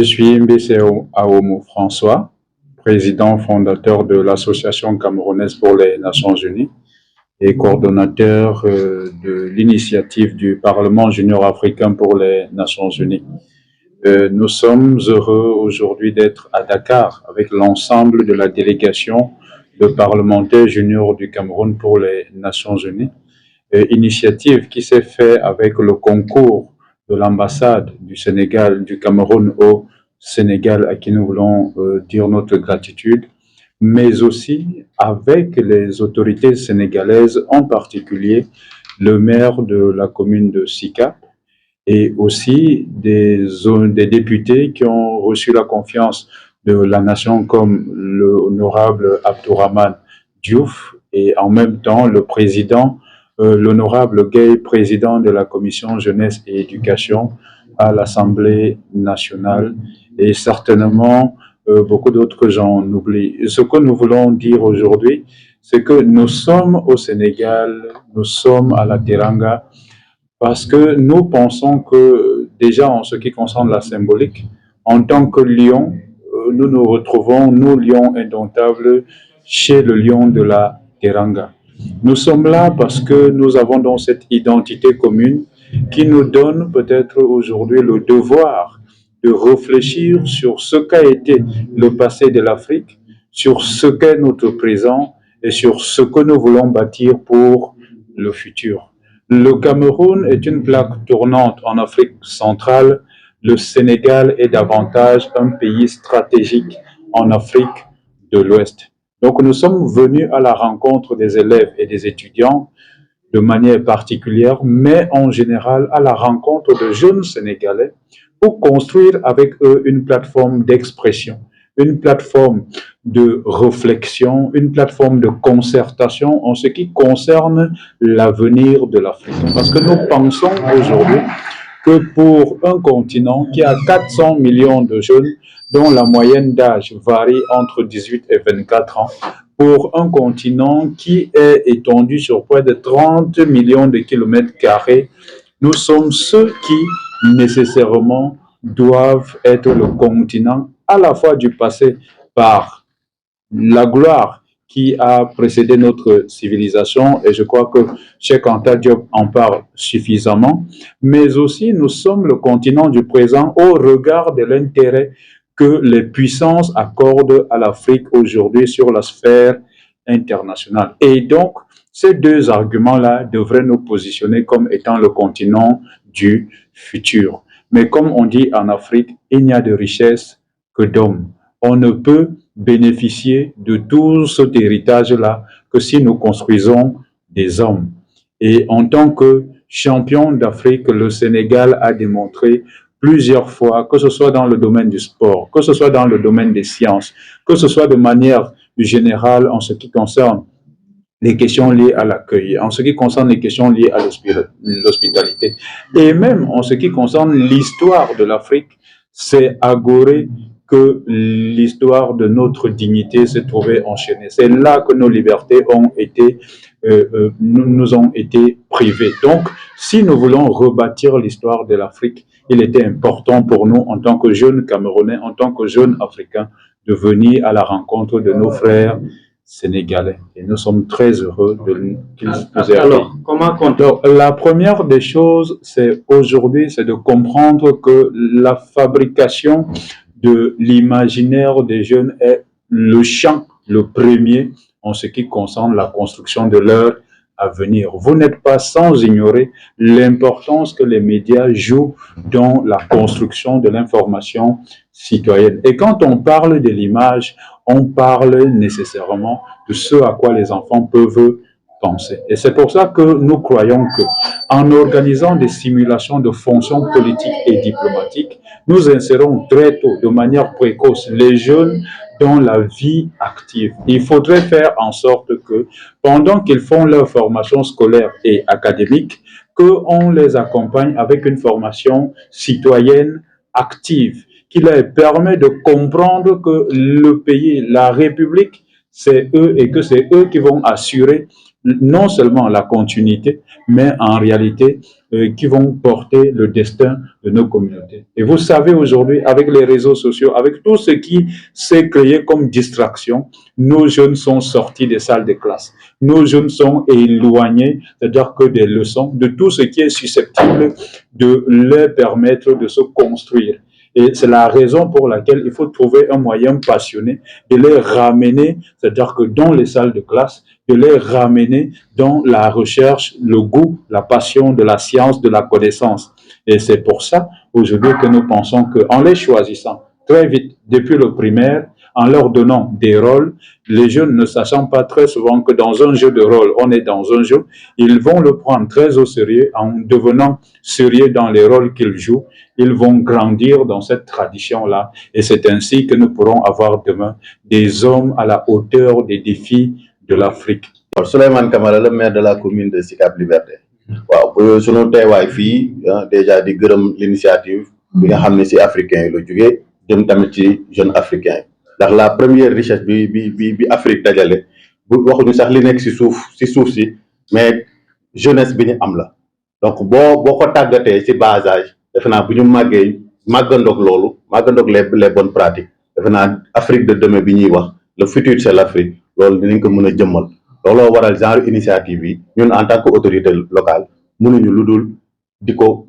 Je suis Mbeseo Aomo François, président fondateur de l'Association camerounaise pour les Nations Unies et coordonnateur de l'initiative du Parlement junior africain pour les Nations Unies. Nous sommes heureux aujourd'hui d'être à Dakar avec l'ensemble de la délégation de parlementaires juniors du Cameroun pour les Nations Unies. Initiative qui s'est faite avec le concours de l'ambassade du Sénégal, du Cameroun au Sénégal, à qui nous voulons dire notre gratitude, mais aussi avec les autorités sénégalaises, en particulier le maire de la commune de Sika, et aussi des députés qui ont reçu la confiance de la nation comme l'honorable Abdourahmane Diouf et en même temps le président, l'honorable Gay, président de la commission jeunesse et éducation à l'Assemblée nationale et certainement beaucoup d'autres gens oublient. Ce que nous voulons dire aujourd'hui, c'est que nous sommes au Sénégal, nous sommes à la Teranga, parce que nous pensons que déjà en ce qui concerne la symbolique, en tant que lion, nous nous retrouvons, nous lions indomptables, chez le lion de la Teranga. Nous sommes là parce que nous avons donc cette identité commune qui nous donne peut-être aujourd'hui le devoir de réfléchir sur ce qu'a été le passé de l'Afrique, sur ce qu'est notre présent et sur ce que nous voulons bâtir pour le futur. Le Cameroun est une plaque tournante en Afrique centrale. Le Sénégal est davantage un pays stratégique en Afrique de l'Ouest. Donc nous sommes venus à la rencontre des élèves et des étudiants de manière particulière, mais en général à la rencontre de jeunes Sénégalais pour construire avec eux une plateforme d'expression, une plateforme de réflexion, une plateforme de concertation en ce qui concerne l'avenir de l'Afrique. Parce que nous pensons aujourd'hui que pour un continent qui a 400 millions de jeunes, dont la moyenne d'âge varie entre 18 et 24 ans, pour un continent qui est étendu sur près de 30 millions de kilomètres carrés, nous sommes ceux qui nécessairement doivent être le continent à la fois du passé par la gloire qui a précédé notre civilisation, et je crois que Cheikh Anta Diop en parle suffisamment, mais aussi nous sommes le continent du présent au regard de l'intérêt que les puissances accordent à l'Afrique aujourd'hui sur la sphère internationale. Et donc, ces deux arguments-là devraient nous positionner comme étant le continent du futur. Mais comme on dit en Afrique, il n'y a de richesse que d'hommes. On ne peut bénéficier de tout cet héritage-là que si nous construisons des hommes. Et en tant que champion d'Afrique, le Sénégal a démontré plusieurs fois, que ce soit dans le domaine du sport, que ce soit dans le domaine des sciences, que ce soit de manière générale en ce qui concerne les questions liées à l'accueil, en ce qui concerne les questions liées à l'hospitalité, et même en ce qui concerne l'histoire de l'Afrique, c'est agoré que l'histoire de notre dignité s'est trouvée enchaînée. C'est là que nos libertés ont été, nous ont été privées. Donc, si nous voulons rebâtir l'histoire de l'Afrique, il était important pour nous, en tant que jeunes Camerounais, en tant que jeunes Africains, de venir à la rencontre de nos frères sénégalais. Et nous sommes très heureux qu'ils nous aient. Alors, comment comptons? La première des choses, c'est aujourd'hui, c'est de comprendre que la fabrication de l'imaginaire des jeunes est le champ le premier en ce qui concerne la construction de leur avenir. Vous n'êtes pas sans ignorer l'importance que les médias jouent dans la construction de l'information citoyenne. Et quand on parle de l'image, on parle nécessairement de ce à quoi les enfants peuvent penser. Et c'est pour ça que nous croyons que, en organisant des simulations de fonctions politiques et diplomatiques, nous insérons très tôt, de manière précoce, les jeunes dans la vie active. Il faudrait faire en sorte que, pendant qu'ils font leur formation scolaire et académique, qu'on les accompagne avec une formation citoyenne active, qui leur permet de comprendre que le pays, la République, c'est eux et que c'est eux qui vont assurer non seulement la continuité, mais en réalité qui vont porter le destin de nos communautés. Et vous savez aujourd'hui, avec les réseaux sociaux, avec tout ce qui s'est créé comme distraction, nos jeunes sont sortis des salles de classe. Nos jeunes sont éloignés, c'est-à-dire que des leçons, de tout ce qui est susceptible de leur permettre de se construire. Et c'est la raison pour laquelle il faut trouver un moyen passionné de les ramener, c'est-à-dire que dans les salles de classe, de les ramener dans la recherche, le goût, la passion de la science, de la connaissance. Et c'est pour ça, aujourd'hui, que nous pensons qu'en les choisissant très vite, depuis le primaire, en leur donnant des rôles, les jeunes ne sachant pas très souvent que dans un jeu de rôle, on est dans un jeu, ils vont le prendre très au sérieux en devenant sérieux dans les rôles qu'ils jouent. Ils vont grandir dans cette tradition-là et c'est ainsi que nous pourrons avoir demain des hommes à la hauteur des défis de l'Afrique. Souleymane Camara, le maire de la commune de Sicap Liberté. waaw pour sunu teewaay fii déjà di gërëm l'initiative bi nga xam ne si africain yi la jógee jëm tamit ci jeune africain yi ndax la première richesse bi Afrique dajale bu waxuñu sax li nekk si suuf si mais jeunesse bi ñu am la donc boo ko tàggatee si bas âge defe naa bu ñu màggandoog loolu màggandoog les bonnes pratiques defe naa Afrique de demain bi ñuy wax le futur c'est l'Afrique loolu dinañ ko mën a jëmmal looloo waral genre initiative yi ñun en tant que autorité locale mënuñu lu dul di ko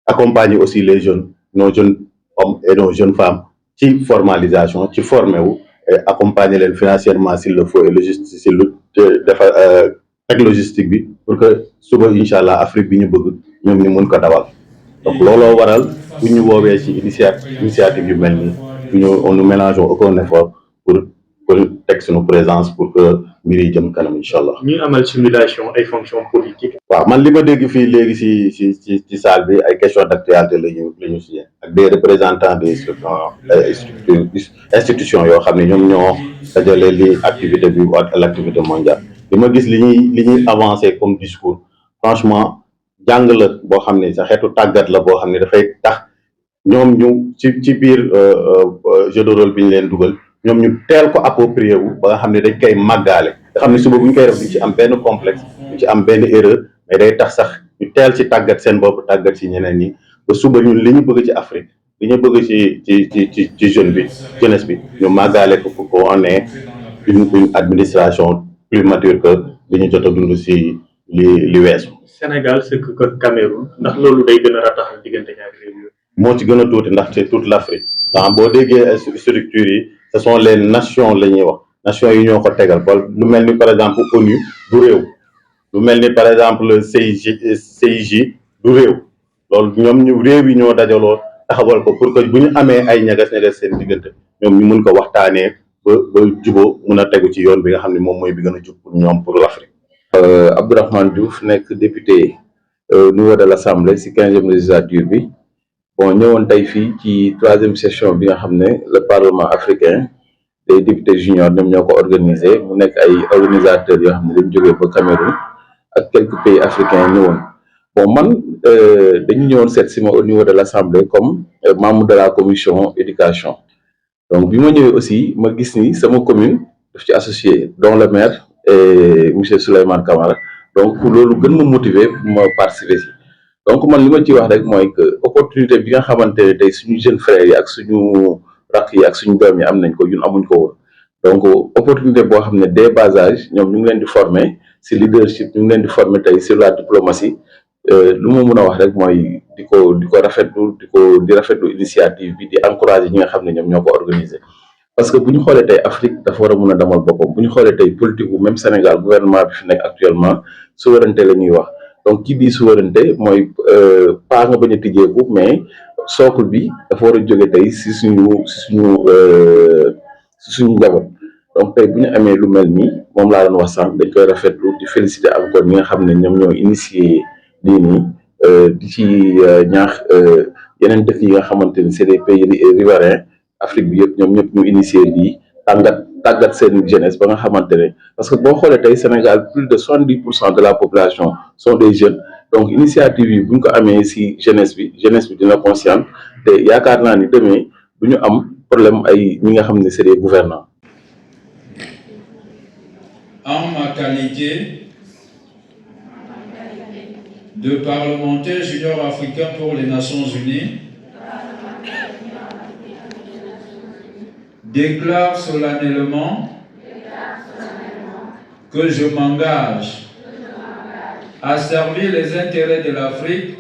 accompagner aussi les jeunes nos jeunes hommes et nos jeunes femmes ci formalisation ci formé wu et accompagner leen financièrement s'il le faut et logistique si lu defar ak logistique bi pour que suba incha allah Afrique bi ñu bëgg ñoom ñu mun ko dawal donc looloo waral bu ñu woowee ci initiative yu mel nii on nous ménageons aucun effort pour teg suñu présence pour que mbir yi jëm kanam incha allah. ñuy amal simulation ay fonctions politiques. waaw man li ma dégg fii léegi ci salle bi ay questions d'actualité la ñu signé ak des représentants des institutions yoo xam ne ñoom ñoo dajale li activité bi ak l'activité mondiale. li ma gis li ñuy avancer comme discours franchement jàng la boo xam ne sa xeetu tàggat la boo xam ne dafay tax ñoom ñu ci biir jeu de rôle bi ñu leen dugal. ñoom ñu teel ko approprié wu ba nga xam ne dañ koy màggaale nga xam ne suba bu ñu koy def duñ ci am benn complexe duñ ci am benn erreur mais day tax sax ñu teel ci tàggat seen bopp tàggat ci ñeneen ñi ba suba ñun li ñu bëgg ci Afrique li ñu bëgg ci jeune bi jeunesse bi ñu màggaale ko pour qu'on ait une administration plus mature que li ñu jot a dund si li weesu. Sénégal c'est que Cameroun ndax loolu day gën a rataxal diggante ñaari réew yooyu. moo ci gën a tuuti ndax c'est toute l'Afrique ndax boo déggee structures yi. Ce sont les nations la ñuy wax nations yi ñoo ko tegal lu mel ni par exemple ONU du réew lu mel ni par exemple CIJ du réew loolu ñoom ñu réew yi ñoo dajaloo taxawal ko pour que bu ñu amee ay ñagas-ñagas seen diggante ñoom ñu mun ko waxtaanee ba juboo mun a tegu ci yoon bi nga xam ne moom mooy bi gën a jub pour ñoom pour l'Afrique. Abdourahmane Diouf nekk député au niveau de l'Assemblée ci 15e législature bi. bon ñëwoon tey fii ci 3e session bi nga xam ne le Parlement africain des députés juniors ñoom ñoo ko organisé mu nekk ay organisateurs yoo xam ne dañu jógee ba Cameroun ak quelques pays africains ñëwoon bon man dañu ñëwoon seet si ma au niveau de l'Assemblée comme membre de la commission éducation donc bi ma ñëwee aussi ma gis ni sama commune daf ci associé dont le maire et monsieur Souleymane Camara donc loolu gën ma motiver pour ma participer si donc man li ma ciy wax rek mooy que opportunité bi nga xamante ne tey suñu jeunes frères yi ak suñu rakk yi ak suñu doom yi am nañ ko ñun amuñ ko woon donc opportunité boo xam ne dès bas âge ñoom ñu ngi leen di former ci leadership ñu ngi leen di former tey sur la diplomatie lu ma mën a wax rek mooy di ko rafetlu di rafetlu initiative bi di encourager ñi nga xam ne ñoom ñoo ko organiser parce que bu ñu xoolee tey Afrique dafa war a mën a demal boppam bu ñu xoolee tey politique bu même Sénégal gouvernement bi fi nekk actuellement souveraineté la ñuy wax. donc ki di souveraineté mooy pas nga bañ a tijjeeku mais socle bi dafa war a jóge tey si suñu njaboot donc tey bu ñu amee lu mel nii moom laa doon wax sànq dañ koy rafetlu di féliciter encore ñi nga xam ne ñoom ñoo initié lii nii di ci ñaax yeneen dëkk yi nga xamante ni c'est des pays riverains Afrique bi yëpp ñoom ñëpp ñu initié lii tàggat seen jeunesse ba nga xamante ne parce que boo xoolee tey Sénégal plus de 70% de la population sont des jeunes donc initiative yi bu ñu ko amee si jeunesse bi dina consciente te yaakaar naa ni demee du ñu am problème ay ñi nga xam ne c'est des gouvernants en ma qualité de parlementaire junior africain pour les Nations Unies, déclare solennellement que je m'engage à servir les intérêts de l'Afrique,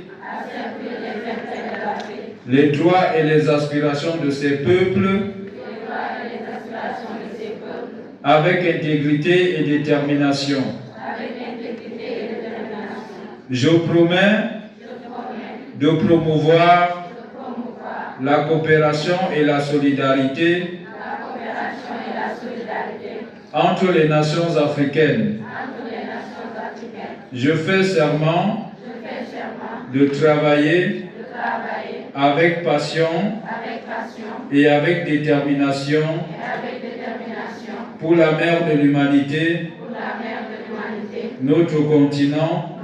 les droits et les aspirations de ces peuples avec intégrité et détermination. Je promets de promouvoir la coopération et la solidarité entre les nations africaines. Je fais serment de travailler avec passion et avec détermination pour la mère de l'humanité, notre continent,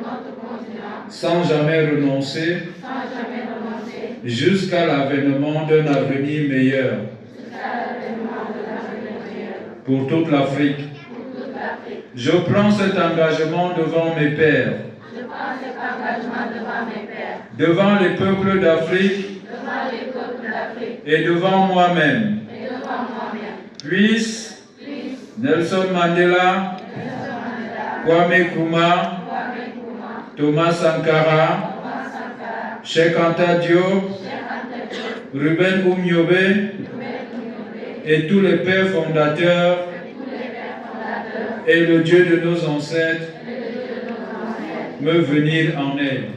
sans jamais renoncer jusqu'à l'avènement d'un avenir meilleur pour toute l'Afrique. Je prends cet engagement devant mes pairs, devant les peuples d'Afrique et devant moi-même. Puisse Nelson Mandela, Kwame Nkrumah, Thomas Sankara, Cheikh Anta Diop, Ruben Oumniobé et tous les pères fondateurs et le Dieu de nos ancêtres me venir en aide.